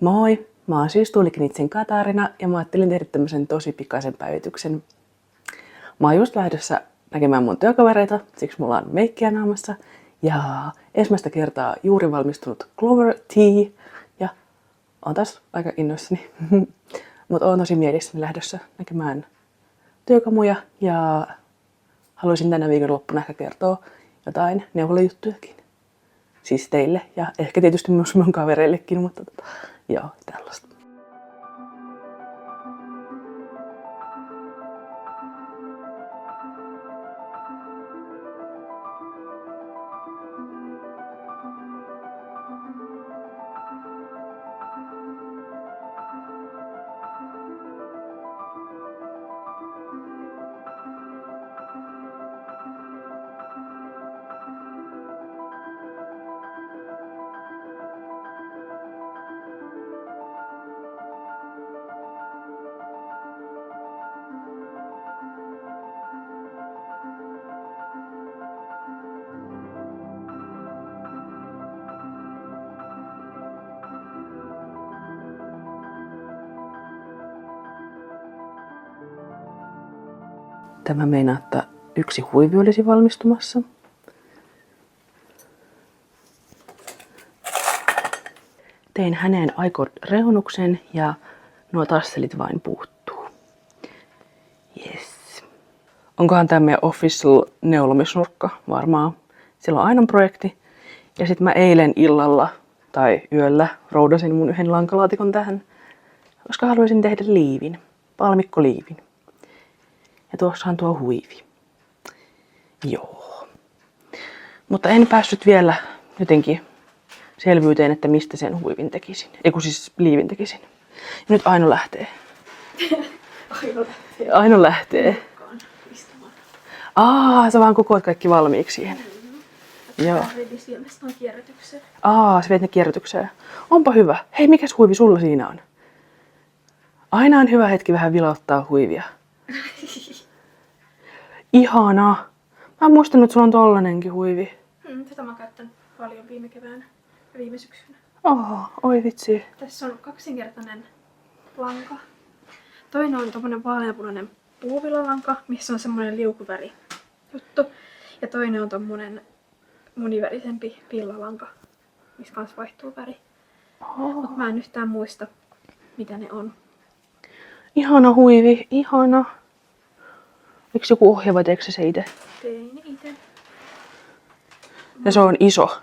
Moi! Mä oon siis Tuuliknitsin Katarina ja mä ajattelin tehdä tämmösen tosi pikaisen päivityksen. Mä oon just lähdössä näkemään mun työkavereita, siksi mulla on meikkiä naamassa. Ja ensimmäistä kertaa juuri valmistunut Clover Tea. Ja oon taas aika innoissani. Mutta oon tosi mielissäni lähdössä näkemään työkamuja ja haluaisin tänä viikonloppuna ehkä kertoa jotain neuvolajuttujakin. Siis teille ja ehkä tietysti myös mun kavereillekin, mutta joo, tällaista. Tämä meinaa, että yksi huivi olisi valmistumassa. Tein häneen reunuksen ja nuo tasselit vain puuttuu. Yes. Onkohan tämä meidän official neulomisnurkka? Varmaan. Sillä on aina projekti. Ja sitten mä eilen illalla tai yöllä roudasin mun yhden lankalaatikon tähän, koska haluaisin tehdä liivin. Palmikkoliivin. Ja tuossa on tuo huivi. Joo. Mutta en päässyt vielä jotenkin selvyyteen, että mistä sen huivin tekisin. Eiku siis liivin tekisin. Ja nyt Aino lähtee. Aino lähtee. Sä vaan kokoat kaikki valmiiksi siihen. Joo. Sä viet ne kierrätykseen. Onpa hyvä. Hei, mikäs huivi sulla siinä on? Aina on hyvä hetki vähän vilauttaa huivia. Ihanaa. Mä en muistanut, että sulla on tollanenkin huivi. Tätä mä oon käyttänyt paljon viime keväänä ja viime syksynä. Oi vitsi. Tässä on kaksinkertainen lanka. Toinen on tommonen vaaleanpunainen puuvillalanka, missä on semmonen liukuväri juttu. Ja toinen on tommonen monivärisempi villalanka, missä kans vaihtuu väri. Mut mä en yhtään muista, mitä ne on. Ihana huivi, ihana. Eikö joku ohje vai teekö se itse? Tein itse. Ja se on iso.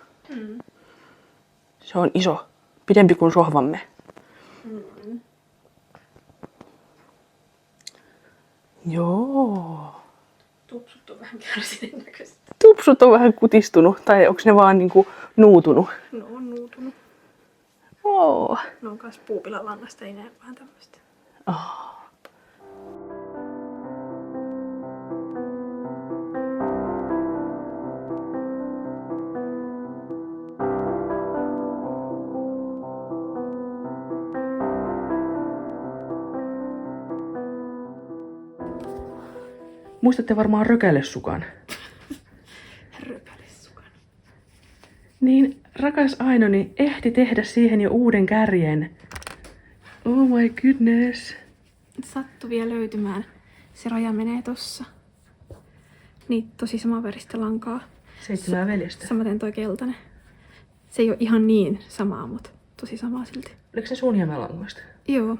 Se on iso. Pidempi kuin sohvamme. Joo. Tupsut on vähän kärsineen näköistä. Tupsut on vähän kutistunut. Tai onko ne vaan niinku nuutunut? No on nuutunut. Ne on kans puupilalangasta, ei näe vähän tämmöstä. Muistatte varmaan rökälesukan. Rökälesukan. Niin, rakas Ainoni ehti tehdä siihen jo uuden kärjen. Oh my goodness. Sattui vielä löytymään. Se raja menee tossa. Niin, tosi samanväristä lankaa. 7 veljestä. Samaten toi keltainen. Se ei ole ihan niin samaa, mutta tosi samaa silti. Oliko se sun langoista? Joo.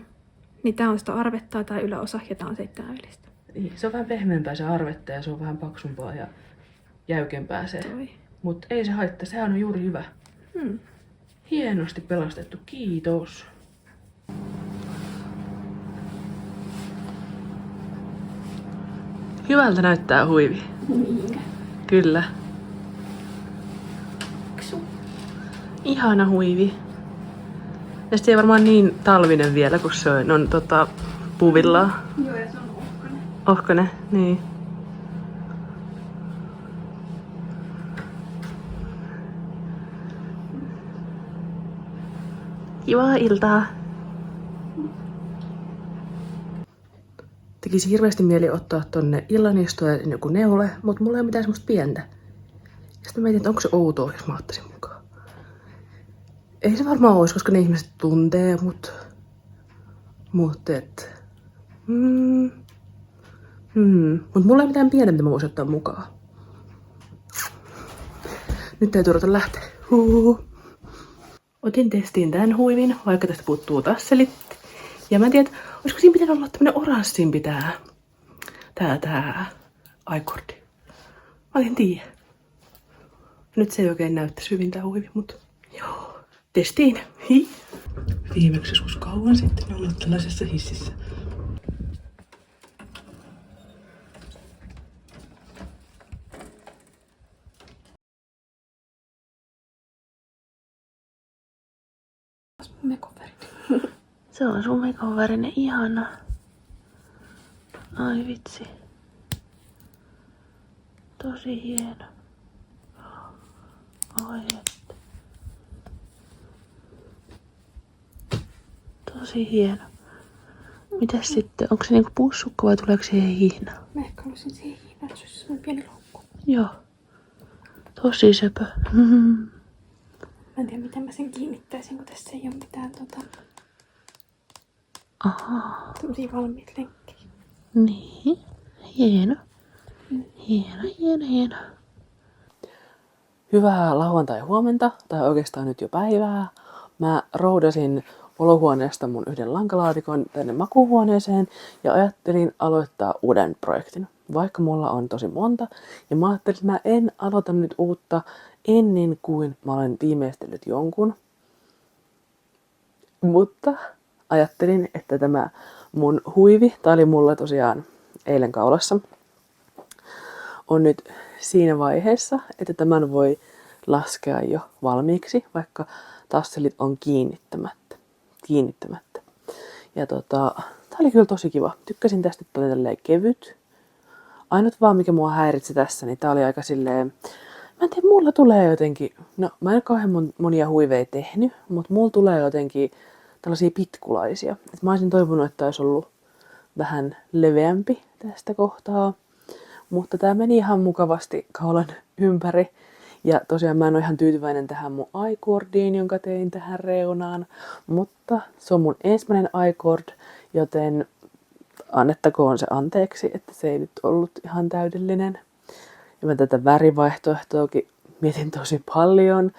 Niin tää on sitä arvettaa tää yläosa ja tää on 7 veljestä. Niin, se on vähän pehmeämpää se arvetta ja se on vähän paksumpaa ja jäykempää se. Mutta ei se haittaa, sehän on juuri hyvä. Hienosti pelastettu, kiitos. Hyvältä näyttää huivi. Niinkö? Kyllä. Ksu. Ihana huivi. Ja sitten ei varmaan niin talvinen vielä, kun se on puuvillaa. Joo, ja se on ohkainen. Ohkainen, niin. Kivaa iltaa. Tekisi hirveästi mieli ottaa tonne illanistujalle joku neule, mutta mulla ei ole mitään semmoista pientä. Ja sitten mietin, että onko se outoa, jos mä ottaisin mukaan. ei se varmaan olisi, koska ne ihmiset tuntee mut. Mut mulla ei mitään pientä, mitä mä voisin ottaa mukaan. Nyt täytyy ruveta lähteä. Otin testiin tän huivin, vaikka tästä puuttuu tasselit. Ja mä en tiedä, olisiko siinä pitänyt olla tämmönen oranssimpi tää iCordi. Mä en tiedä. Nyt se ei oikein näyttäisi hyvin tää huivi, mut joo. Testiin. Hi. Viimeksi joskus kauan sitten ollut tällaisessa hississä. Mekovärinen. Se on sun mekovärinen, ihana. Ai vitsi. Tosi hieno. Ai että. Tosi hieno. Mitäs sitten? Onko se niinku pussukka vai tuleeko siihen hihna? Mä ehkä haluaisin siihen hiinaan, että se olisi semmoinen pieni loukku. Joo. Tosi söpö. Mä en tiedä, miten mä sen kiinnittäisin, kun tässä ei ole mitään Ahaa. tämmösiä valmiita lenkkejä. Niin. Hieno. Hieno. Hyvää lauantai-huomenta, tai oikeastaan nyt jo päivää. Mä roudasin olohuoneesta mun yhden lankalaatikon tänne makuuhuoneeseen ja ajattelin aloittaa uuden projektin. Vaikka mulla on tosi monta, ja mä ajattelin, että mä en aloita nyt uutta ennen kuin mä olen viimeistellyt jonkun. Mutta ajattelin, että tämä mun huivi, tää oli mulla tosiaan eilen kaulassa, on nyt siinä vaiheessa, että tämän voi laskea jo valmiiksi, vaikka tasselit on kiinnittämättä. Ja tää oli kyllä tosi kiva. Tykkäsin tästä, että oli tälleen kevyt. Ainut vaan, mikä mua häiritsi tässä, niin tää oli aika silleen, mä en tiedä, mulla tulee jotenkin, no mä en ole kauhean monia huiveja tehnyt, mutta mulla tulee jotenkin tällaisia pitkulaisia. Et mä olisin toivonut, että olisi ollut vähän leveämpi tästä kohtaa. Mutta tää meni ihan mukavasti kaulan ympäri. Ja tosiaan mä en ole ihan tyytyväinen tähän mun iCordiin, jonka tein tähän reunaan. Mutta se on mun ensimmäinen iCord, joten annettakoon se anteeksi, että se ei nyt ollut ihan täydellinen. Ja mä tätä värivaihtoehtoakin mietin tosi paljon,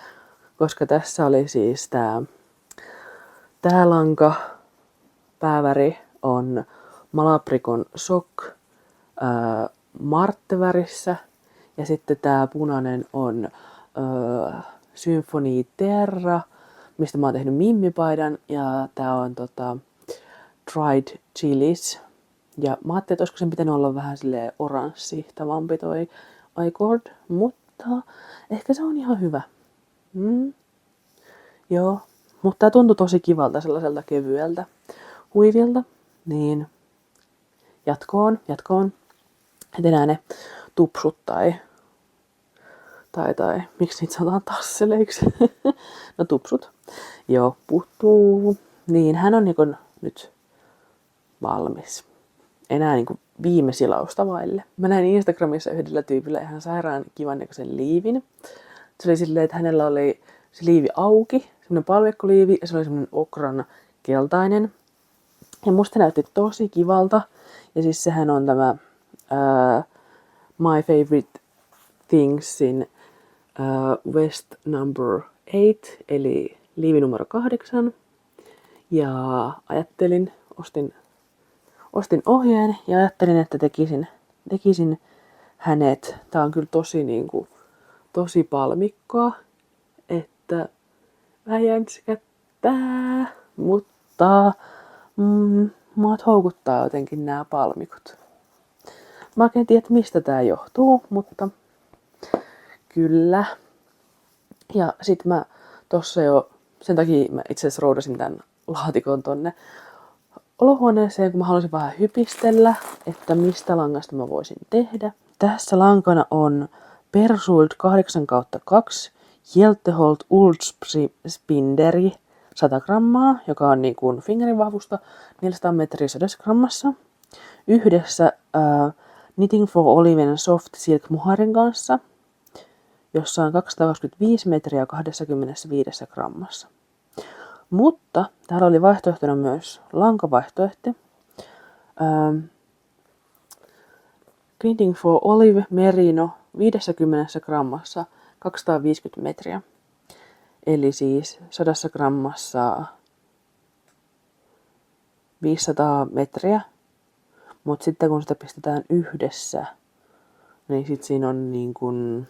koska tässä oli siis tää lanka, pääväri on Malaprikon Shock Martte-värissä. Ja sitten tää punainen on Symphony Terra, mistä mä oon tehnyt mimmipaidan. Ja tää on Dried Chilies. Ja mä ajattelin, että olisiko sen pitänyt olla vähän silleen oranssitavampi toi iCord, mutta ehkä se on ihan hyvä. Joo, mutta tää tuntui tosi kivalta sellaiselta kevyeltä huivilta. Niin jatkoon. Et enää ne tupsut tai miksi niitä sanotaan tasseleiksi? No tupsut. Joo, puuttuu. Niin, hän on niinku nyt valmis. Enää niinku viime silausta vaille. Mä näin Instagramissa yhdellä tyypillä ihan sairaan kivan näköisen liivin. Se oli silleen, että hänellä oli se liivi auki, semmonen palvekkoliivi, ja se oli semmonen okran keltainen. Ja musta näytti tosi kivalta. Ja siis sehän on tämä My Favorite Thingsin West number 8, eli liivi numero 8. Ja ajattelin, ostin ohjeen ja ajattelin, että tekisin hänet. Tää on kyllä tosi palmikkoa, että vähän jänskättää, mutta muut houkuttaa jotenkin nämä palmikot. Mä en tiedä, mistä tää johtuu, mutta kyllä. Ja sit mä tossa jo, sen takia mä itse asiassa roudasin tän laatikon tonne olohuoneeseen, kun mä halusin vähän hypistellä, että mistä langasta mä voisin tehdä. Tässä lankana on Persult 8/2 Hjelteholt Uldspinderi 100 grammaa, joka on niin kuin fingerin vahvusta 400 metriä 100 grammassa. Yhdessä Knitting for Oliven Soft Silk Muharin kanssa, jossa on 225 metriä 25 grammassa. Mutta täällä oli vaihtoehtona myös lankavaihtoehto. Knitting for Olive Merino 50 grammassa 250 metriä. Eli siis 100 grammassa 500 metriä. Mutta sitten kun sitä pistetään yhdessä, niin sitten siinä on niin kuin...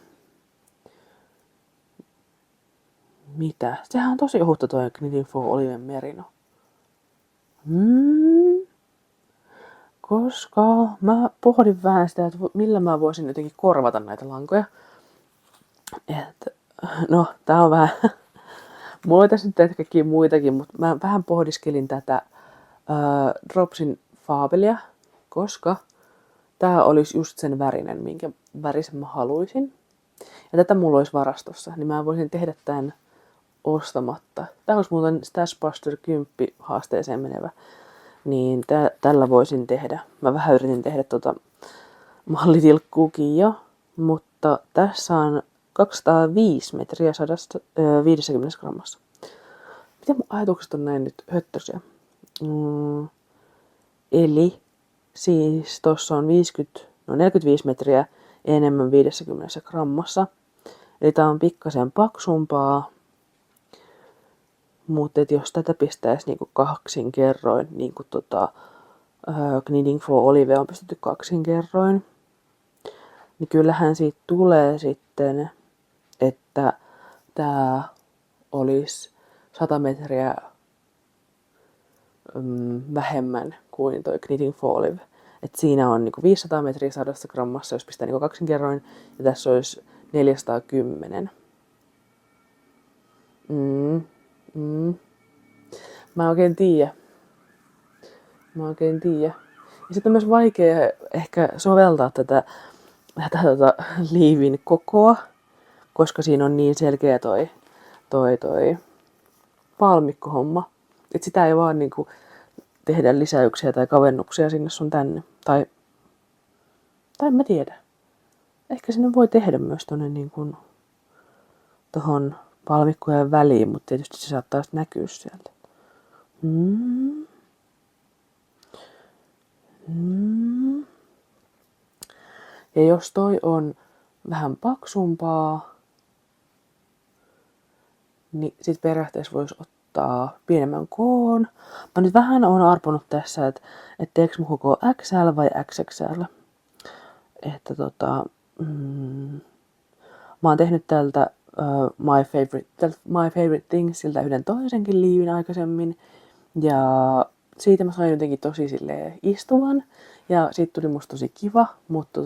Mitä? Sehän on tosi ohutta toi Knitting for Olive Merino. Koska mä pohdin vähän sitä, että millä mä voisin jotenkin korvata näitä lankoja. No, tää on vähän... Mulla oli tässä nyt kaikkia muitakin, mutta mä vähän pohdiskelin tätä Dropsin Fabelia, koska tää olisi just sen värinen, minkä värisen mä haluaisin. Ja tätä mulla olisi varastossa, niin mä voisin tehdä tän ostamatta. Tää olisi muuten Stash Buster 10 haasteeseen menevä. Niin tällä voisin tehdä. Mä vähän yritin tehdä mallitilkkuukin jo, mutta tässä on 205 metriä 150 grammassa. Miten mun ajatukset on näin nyt höttösiä? Eli siis tossa on 45 metriä enemmän 50 grammassa. Eli tää on pikkasen paksumpaa. Mutta jos tätä pistäisi niinku kaksin kerroin, niin kuin Knitting for Olive on pistetty kaksin kerroin, niin kyllähän siitä tulee sitten, että tää olisi 100 metriä vähemmän kuin toi Knitting for Olive. Et siinä on niinku 500 metriä 100 grammassa, jos pistää niinku kaksin kerroin, ja tässä olisi 410. Mä en oikein tiedä. Ja sitten on myös vaikea ehkä soveltaa tätä liivin kokoa, koska siinä on niin selkeä toi palmikkohomma. Että sitä ei vaan niinku tehdä lisäyksiä tai kavennuksia sinne sun tänne. Tai en mä tiedä. Ehkä sinne voi tehdä myös tonne niinku tohon palmikkojen väliin, mutta tietysti se saattaa näkyä sieltä. Ja jos toi on vähän paksumpaa, niin sit periaatteessa voisi ottaa pienemmän koon. Mä nyt vähän oon arponut tässä, että teekö mun koko XL vai XXL. Että mä oon tehnyt tältä My Favorite Thingsiltä yhden toisenkin liivin aikaisemmin. Ja siitä mä sain jotenkin tosi silleen istuvan. Ja siitä tuli musta tosi kiva, mutta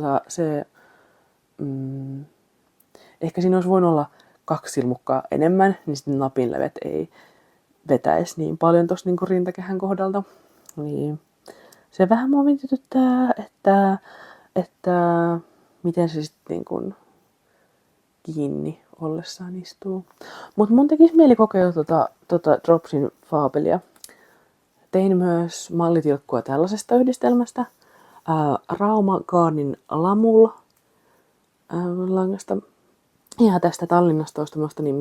ehkä siinä olisi voinut olla 2 silmukkaa enemmän, niin sitten napin levet ei vetäisi niin paljon tosta niinku rintakehän kohdalta. Niin se vähän mua mietityttää, että miten se sitten niinku kiinni ollessaan istuu. Mutta mun tekisi mieli kokeilla Dropsin Fabelia. Tein myös mallitilkkua tällaisesta yhdistelmästä. Rauma Garnin Lamul langasta. Ja tästä Tallinnasta olisi tämmöistä niin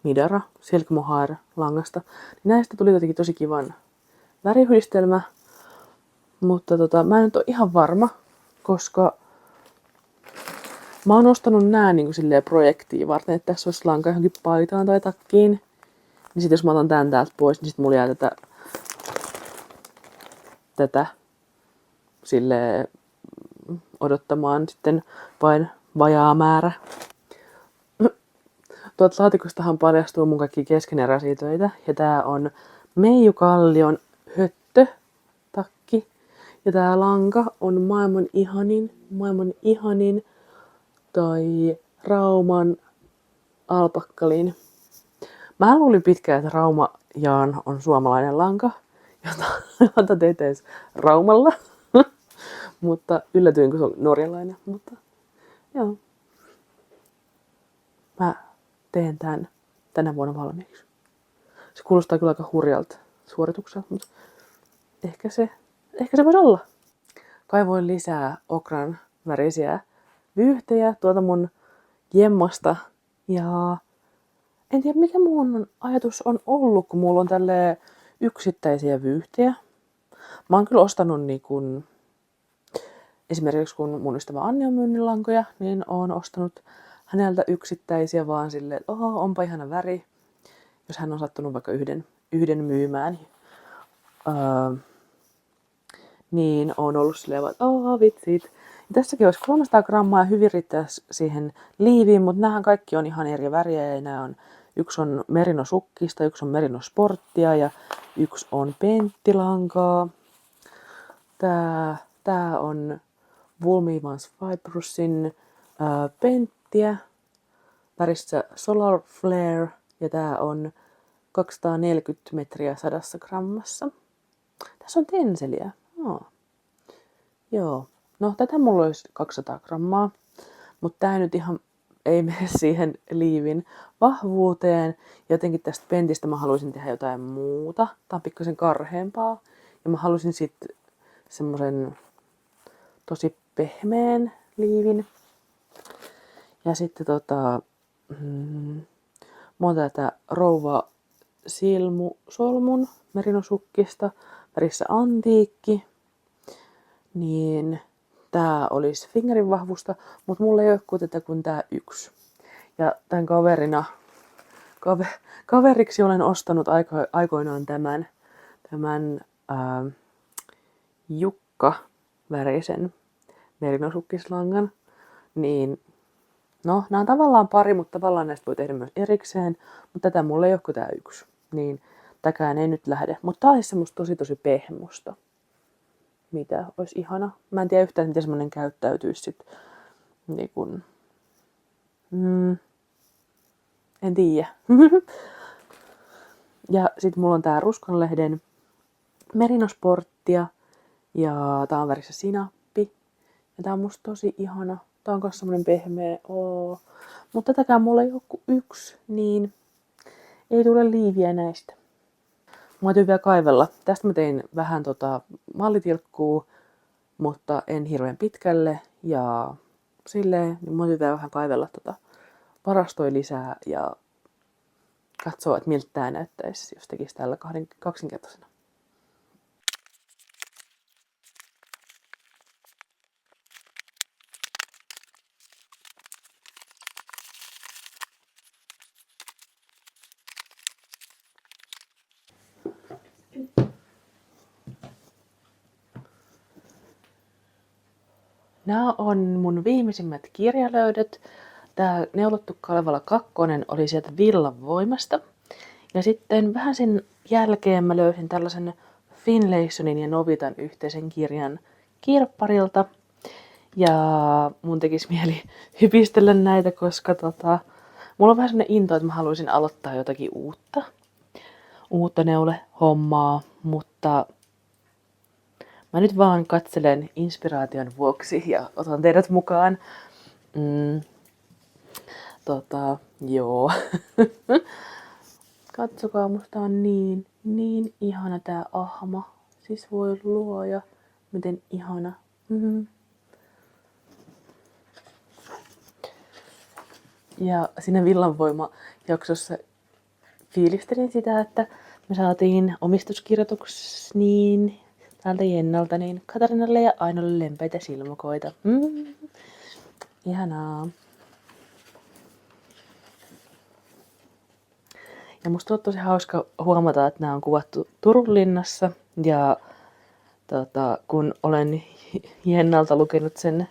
Midara Silk Mohair langasta. Niin näistä tuli jotenkin tosi kivan väriyhdistelmä. Mutta mä en nyt ole ihan varma, koska mä oon ostanut nää niin kuin projektiin varten, että tässä olisi lanka johonkin paitaan tai takkiin. Niin sit jos mä otan tän täältä pois, niin sit mulla jää tätä silleen odottamaan sitten vain vajaa määrä. Tuolta laatikostahan paljastuu mun kaikki keskeneräisiä töitä. Ja tää on Meiju Kallion höttötakki. Ja tää lanka on maailman ihanin toi Rauman alpakkalin. Mä luulin pitkään, että Rauma Jaan on suomalainen lanka, jota teetäis Raumalla. Mutta yllätyin, kun se on norjalainen. Mutta joo. Mä teen tän tänä vuonna valmiiksi. Se kuulostaa kyllä aika hurjalta suoritukselta, mutta ehkä se voisi olla. Kaivoin lisää okran värisiä vyyhtejä tuolta mun jemmasta. Ja en tiedä mikä mun ajatus on ollut, kun mulla on tälleen yksittäisiä vyyhtejä. Mä oon kyllä ostanut niin kun, esimerkiksi kun mun ystävä Anni on myynyt lankoja, niin oon ostanut häneltä yksittäisiä vaan silleen, että oho, onpa ihana väri. Jos hän on sattunut vaikka yhden myymään, niin on ollut silleen, että vitsit. Ja tässäkin olisi 300 grammaa ja hyvin riittäisi siihen liiviin, mutta nämähän kaikki on ihan eri väriä. Ja yksi on merino sukkista, yksi on merino sporttia ja yksi on penttilankaa. Tää on Woolmivans Fibrusin penttiä värissä Solar Flare ja tää on 240 metriä 100 grammassa. Tässä on tenseliä. Joo. No tätä mulla olisi 200 grammaa, mutta tää nyt ihan ei mene siihen liivin vahvuuteen. Jotenkin tästä pentistä mä haluaisin tehdä jotain muuta. Tää on pikkasen karheampaa. Ja mä haluaisin sitten semmosen tosi pehmeän liivin. Ja sitten mä oon tätä rouva solmun merinosukkista värissä antiikki. Niin tää olisi fingerin vahvusta, mutta mulla ei ole kuitenkaan kuin tää yksi. Ja tämän kaveriksi olen ostanut aikoinaan tämän Jukka-värisen merinosukislangan. Niin, no, nämä on tavallaan pari, mutta tavallaan näistä voi tehdä myös erikseen. Mutta tätä mulla ei ole kuin tää yksi. Niin täkään ei nyt lähde. Mutta tää olisi semmoista tosi pehmusta. Mitä olisi ihana. Mä en tiedä yhtään, miten semmoinen käyttäytyisi sit. Niin kun... En tiedä. Ja sit mulla on tää Ruskonlehden merinosporttia. Ja tää on värissä sinappi. Ja tää on musta tosi ihana. Tää on myös semmonen pehmeä. Mutta tätäkään mulla ei ole kuin yksi, niin ei tule liiviä näistä. Mä täytyy vielä kaivella. Tästä mä tein vähän mallitilkkuu, mutta en hirveän pitkälle. Ja silleen, niin mä täytyy vielä vähän kaivella varastoja lisää ja katsoa, että miltä tää näyttäisi, jos tekisi tällä kaksinkertaisena. Nämä on mun viimeisimmät kirjalöydöt. Tää Neulottu Kalevala 2 oli sieltä Villan Voimasta. Ja sitten vähän sen jälkeen mä löysin tällaisen Finlaysonin ja Novitan yhteisen kirjan Kirpparilta. Ja mun tekisi mieli hypistellä näitä, koska mulla on vähän sellainen into, että mä haluaisin aloittaa jotakin uutta neulehommaa, mutta mä nyt vaan katselen inspiraation vuoksi ja otan teidät mukaan. Joo. Katsokaa, musta on niin ihana tää ahma. Siis voi luoja, miten ihana. Ja siinä Villanvoima-jaksossa fiilistelin sitä, että me saatiin omistuskirjoituksi niin täältä Jennalta niin Katarinalle ja Ainolle lempeitä silmukoita. Ihanaa. Ja musta on tosi hauska huomata, että nämä on kuvattu Turun linnassa. Ja kun olen Jennalta lukenut sen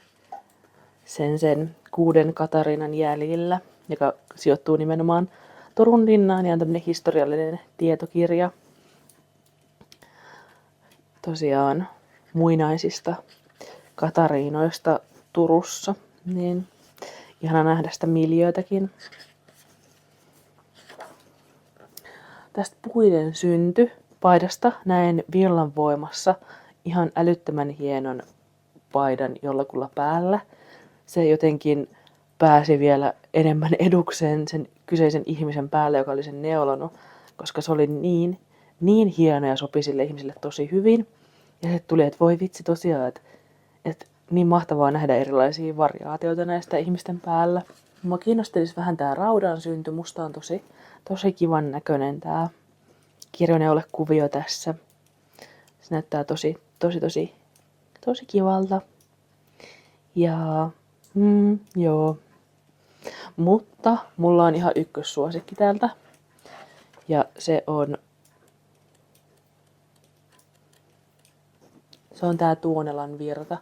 6 Katarinan jäljillä, joka sijoittuu nimenomaan Turun linnaan ja on tämmöinen historiallinen tietokirja. Tosiaan muinaisista Katariinoista Turussa, niin ihana nähdä sitä miljöötäkin. Tästä puiden synty paidasta näin Villanvoimassa ihan älyttömän hienon paidan jollakulla päällä. Se jotenkin pääsi vielä enemmän edukseen sen kyseisen ihmisen päälle, joka oli sen neulonut, koska se oli niin hieno ja sopi sille ihmiselle tosi hyvin. Ja sitten tuli, että voi vitsi tosiaan, että niin mahtavaa nähdä erilaisia variaatioita näistä ihmisten päällä. Mua kiinnostelisi vähän tää raudan synty. Musta on tosi kivan näköinen tää kirjoneulekuvio tässä. Se näyttää tosi kivalta. Ja joo. Mutta mulla on ihan ykkössuosikki täältä. Ja se on tää Tuonelan virta.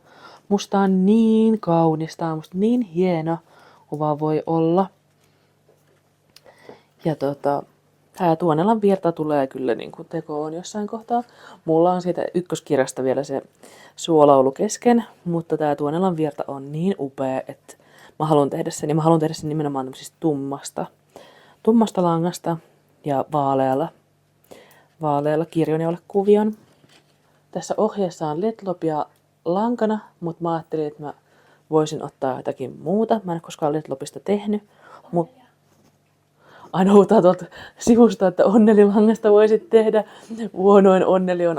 Musta on niin kaunis, tää on musta niin hieno kuin vaan voi olla. Ja tää Tuonelan virta tulee kyllä niinku tekoon jossain kohtaa. Mulla on siitä ykköskirjasta vielä se suolaulu kesken, mutta tää Tuonelan virta on niin upea, että mä haluan tehdä sen. Ja mä haluan tehdä sen nimenomaan tämmöisistä tummasta langasta ja vaalealla kirjoneulekuvion. Tässä ohjeessa on LED-lopia lankana, mutta mä ajattelin, että mä voisin ottaa jotakin muuta. Mä en ole koskaan LED-lopista tehnyt. Aina huutaa tuolta sivusta, että onnelilangasta voisit tehdä. Vuonoin onneli on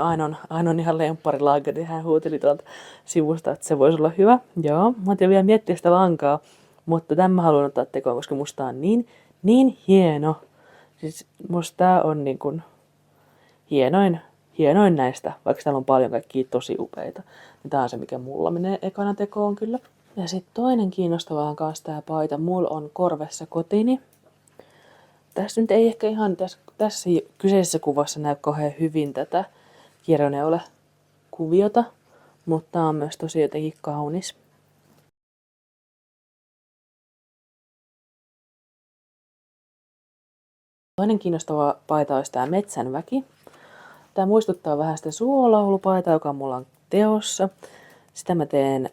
Ainon ihan lempparilanka, niin hän huuteli tuolta sivusta, että se voisi olla hyvä. Joo, mä otin vielä miettiä sitä lankaa, mutta tämän mä haluan ottaa tekoon, koska musta on niin hieno. Siis musta tää on niin kuin hienoin näistä, vaikka täällä on paljon kaikkia tosi upeita. Niin tää on se, mikä mulla menee ekana tekoon kyllä. Ja sitten toinen kiinnostava on kanssa tää paita. Mulla on korvessa kotini. Tässä nyt ei ehkä ihan tässä kyseisessä kuvassa näy kauhean hyvin tätä kirjoneule-kuviota, mutta tää on myös tosi jotenkin kaunis. Toinen kiinnostava paita olisi tää Metsänväki. Tää muistuttaa vähän sitä suolaulupaitaa, joka mulla on teossa. Sitä mä teen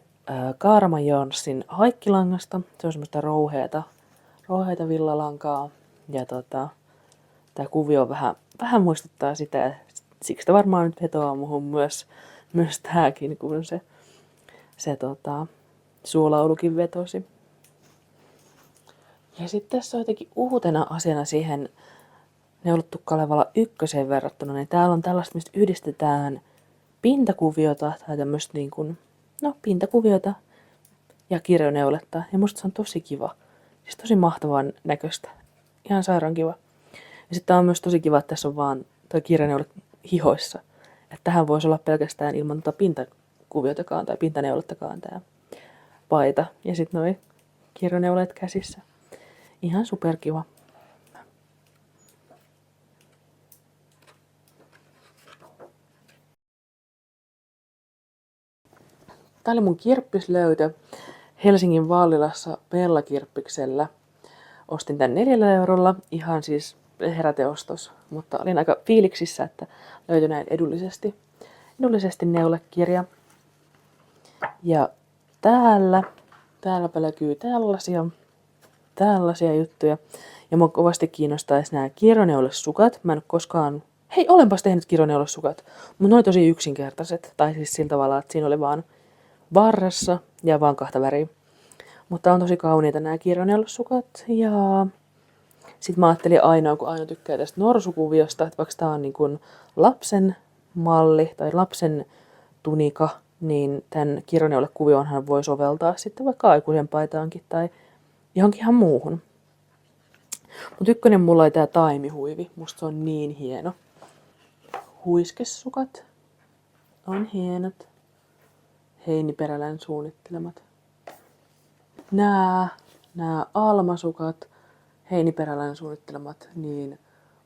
Kaarma Jonsin haikkilangasta. Se on semmoista rouheata villalankaa. Ja tää kuvio vähän muistuttaa sitä. Ja siksi tää varmaan nyt vetoaa muhun myös tääkin, kun se suolaulukin vetosi. Ja sitten tässä on jotenkin uutena asiana siihen Neulottu Kalevala 1 verrattuna, niin täällä on tällaista, mistä yhdistetään pintakuviota tai tämmöistä niin kuin, pintakuviota ja kirjoneuletta. Ja musta se on tosi kiva. Siis tosi mahtavan näköistä. Ihan sairaan kiva. Ja sitten on myös tosi kiva, että tässä on vaan toi kirjoneule hihoissa. Että tähän voisi olla pelkästään ilman pintakuviotakaan tai pintaneulettakaan tää paita. Ja sitten noi kirjoneulet käsissä. Ihan superkiva. Tää oli mun kirppislöytö Helsingin Vallilassa Bella-kirppiksellä. Ostin tän 4 eurolla, ihan siis heräteostos, mutta olin aika fiiliksissä, että löytyi näin edullisesti neulekirja. Ja täälläpä löytyy tällaisia juttuja. Ja mua kovasti kiinnostaisi nämä kirjoneulesukat. Mä en ole koskaan... Hei, olenpas tehnyt kirjoneulesukat. Mutta ne oli tosi yksinkertaiset. Tai siis sillä tavalla, että siinä oli vaan varressa ja vaan 2 väriä. Mutta on tosi kauniita nämä kirjoneulesukat. Ja sitten mä ajattelin aina, kun Aino tykkää tästä norsukuviosta, että vaikka tää on niin kuin lapsen malli tai lapsen tunika, niin tämän kirjoneulekuvioonhan voi soveltaa sitten vaikka aikuisen paitaankin tai johonkin ihan muuhun. Mutta ykkönen mulla oli tää taimihuivi. Musta se on niin hieno. Huiskesukat on hienot. Heini Perälän suunnittelemat. Nää almasukat, Heini Perälän suunnittelemat, niin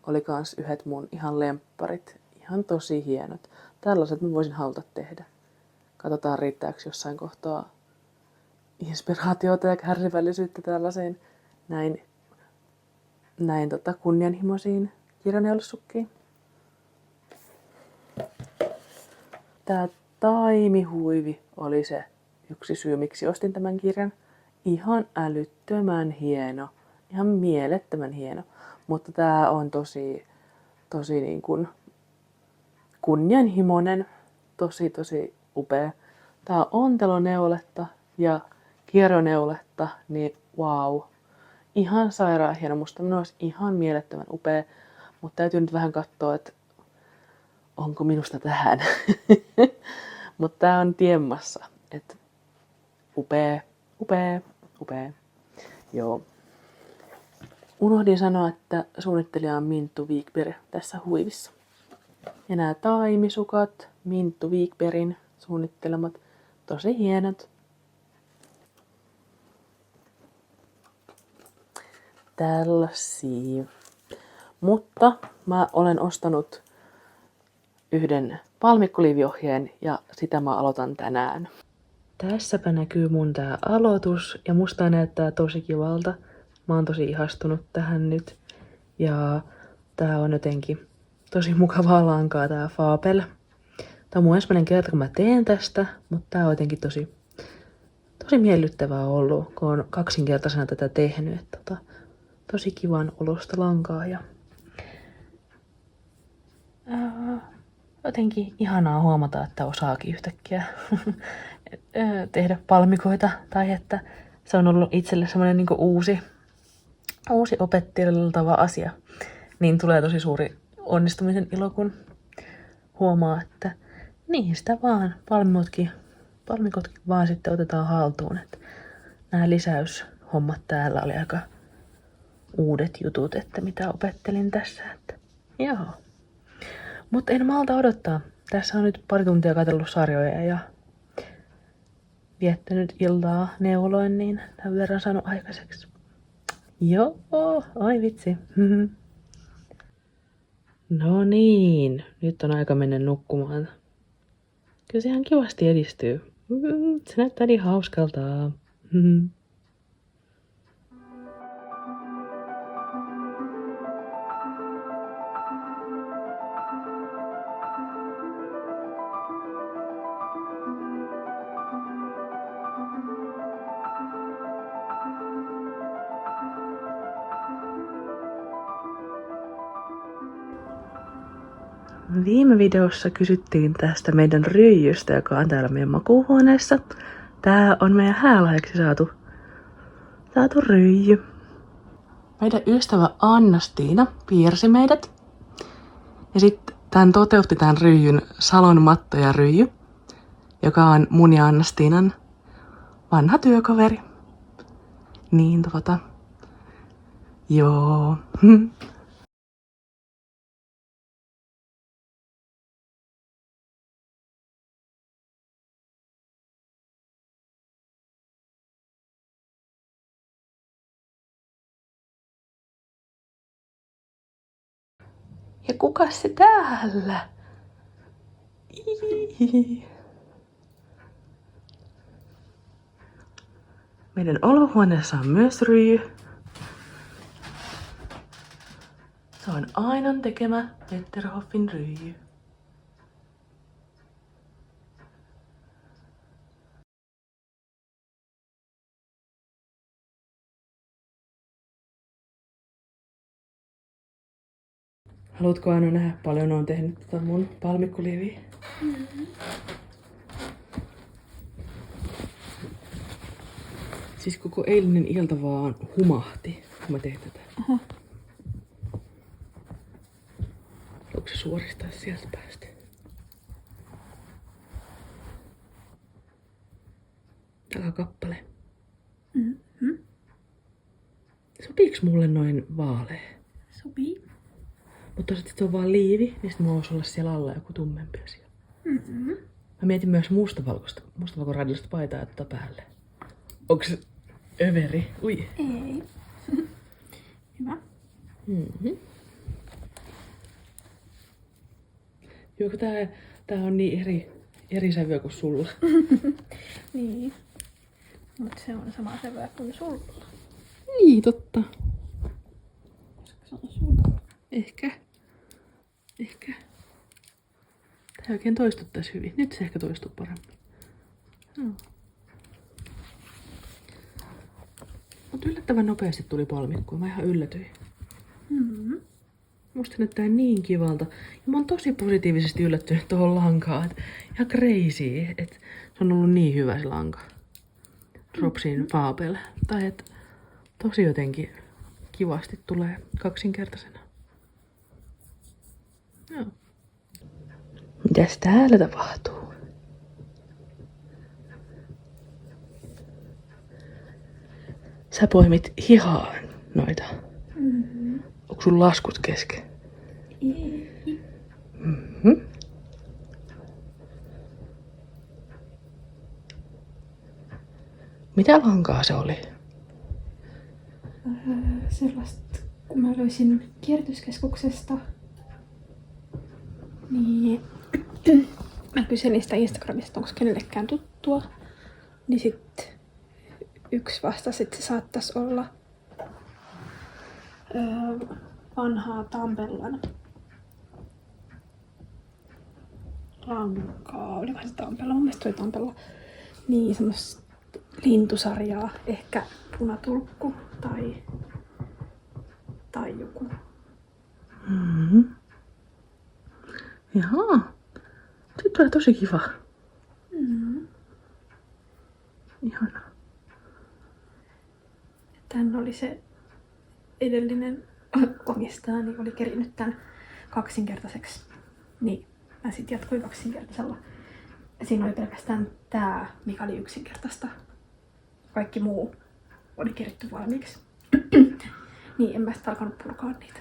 oli kans yhdet mun ihan lempparit. Ihan tosi hienot. Tällaiset mä voisin haluta tehdä. Katsotaan riittääkö jossain kohtaa inspiraatiota ja kärsivällisyyttä tällaiseen näin kunnianhimoisiin kirjoneulesukkiin. Tää taimihuivi oli se yksi syy, miksi ostin tämän kirjan. Ihan älyttömän hieno. Ihan mielettömän hieno. Mutta tää on tosi niin kuin kunnianhimoinen. Tosi upea. Tää on onteloneuletta ja kierroneuletta, niin wow. Ihan sairaan hieno. Musta minun olisi ihan mielettömän upea. Mutta täytyy nyt vähän katsoa, että onko minusta tähän. Mutta tää on tiemmassa. Et upea. Joo. Unohdin sanoa, että suunnittelija on Minttu Wikberg tässä huivissa. Ja nämä taimisukat, Minttu Wikbergin suunnittelemat, tosi hienot. Tällaisia. Mutta mä olen ostanut yhden palmikkoliiviohjeen ja sitä mä aloitan tänään. Tässäpä näkyy mun tää aloitus ja musta näyttää tosi kivalta. Mä oon tosi ihastunut tähän nyt. Ja tää on jotenkin tosi mukavaa lankaa tää Fabel. Tää on mun ensimmäinen kerta kun mä teen tästä, mutta tää on jotenkin tosi miellyttävää ollut, kun on kaksinkertaisena tätä tehnyt. Että tosi kivan olosta lankaa ja jotenkin ihanaa huomata, että osaakin yhtäkkiä tehdä palmikoita tai että se on ollut itselle semmoinen niin uusi opetteltava asia. Niin tulee tosi suuri onnistumisen ilo, kun huomaa, että niin sitä vaan palmikotkin vaan sitten otetaan haltuun. Että nämä lisäyshommat täällä oli aika uudet jutut, että mitä opettelin tässä. Että joo. Mutta en malta odottaa. Tässä on nyt pari tuntia katsellut sarjoja ja viettänyt iltaa neuloin, niin tämän verran saanut aikaiseksi. Joo, ai vitsi. No niin, nyt on aika mennä nukkumaan. Kyllä se ihan kivasti edistyy. Se näyttää niin hauskalta. Viime videossa kysyttiin tästä meidän ryijystä, joka on täällä meidän makuuhuoneessa. Tää on meidän häälahjaksi saatu ryijy. Meidän ystävä Anna-Stiina piirsi meidät. Ja sitten toteutti tämän ryijyn Salon Matto ja Ryijy, joka on mun ja Anna-Stiinan vanha työkaveri. Niin joo. Ja kukas se täällä? Meidän olohuoneessa on myös ryijy. Se on Ainan tekemä Letterhoffin ryijy. Haluatko Aino nähdä paljon on tehnyt tätä mun palmikkoliiviä? Siis koko eilinen ilta vaan humahti, kun mä tein tätä. Oho. Haluatko se suoristaa sieltä päästä? Takakappale. Sopiiks mulle noin vaalea? Sopii. Mutta sitten se on vaan liivi, niin sitten voisi olla siellä alla joku tummempi asia. Mä mietin myös mustavalkoradiosta paitaa ja päälle. Onko se överi? Ui. Ei. Hyvä. Joo, tää on niin eri sävyä kuin sulla. Niin. Mutta se on sama sävyä kuin sulla. Niin, totta. Koska se on sulla. Ehkä. Tää oikein toistuttaisi hyvin. Nyt se ehkä toistuu paremmin. Mutta yllättävän nopeasti tuli palmikkoa. Mä ihan yllätyin. Musta näyttää niin kivalta. Ja mä oon tosi positiivisesti yllättynyt tuohon lankaan. Ihan crazy. Et se on ollut niin hyvä se lanka. Dropsin Fabel. Tai et tosi jotenkin kivasti tulee kaksinkertaisena. Joo. Mitäs täällä tapahtuu? Sä poimit hihaan noita. Onko sun laskut kesken? Ei. Mhm. Mitä lankaa se oli? Sellaista, kun mä löysin kierrätyskeskuksesta, niin mä kyselin sitä Instagramista, onko kenellekään tuttua. Niin sit yksi vastasi, että se saattaisi olla vanhaa Tampellan lankaa. Olikohan se Tampella? Mun mielestä oli Tampella. Niin semmoista lintusarjaa. Ehkä punatulkku tai joku. Mhm. Jaha. Sitten tulee tosi kiva. Mm. Ihana. Tän oli se edellinen omistaja, niin oli kerinyt tän kaksinkertaiseksi. Niin, mä sit jatkoin kaksinkertaisella. Siinä oli pelkästään tää, mikä oli yksinkertaista. Kaikki muu oli keritty valmiiksi. Niin, en mä sit alkanut purkaa niitä.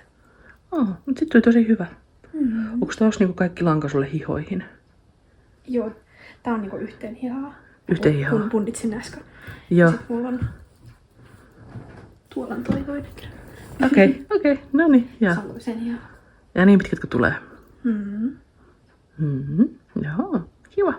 Mutta sit tuli tosi hyvä. Mm. Onko tos niinku kaikki lanka sulle hihoihin? Joo, tää on niinku yhteen hihaa. Yhteen hihaa. Kun punnitsin äsken. Joo. Sit mulla on tuolla toi toinen. Okei. No niin. Saluisen hihaa. Ja niin pitkätkö tulee? Mm. Mhm. Joo. Kiva.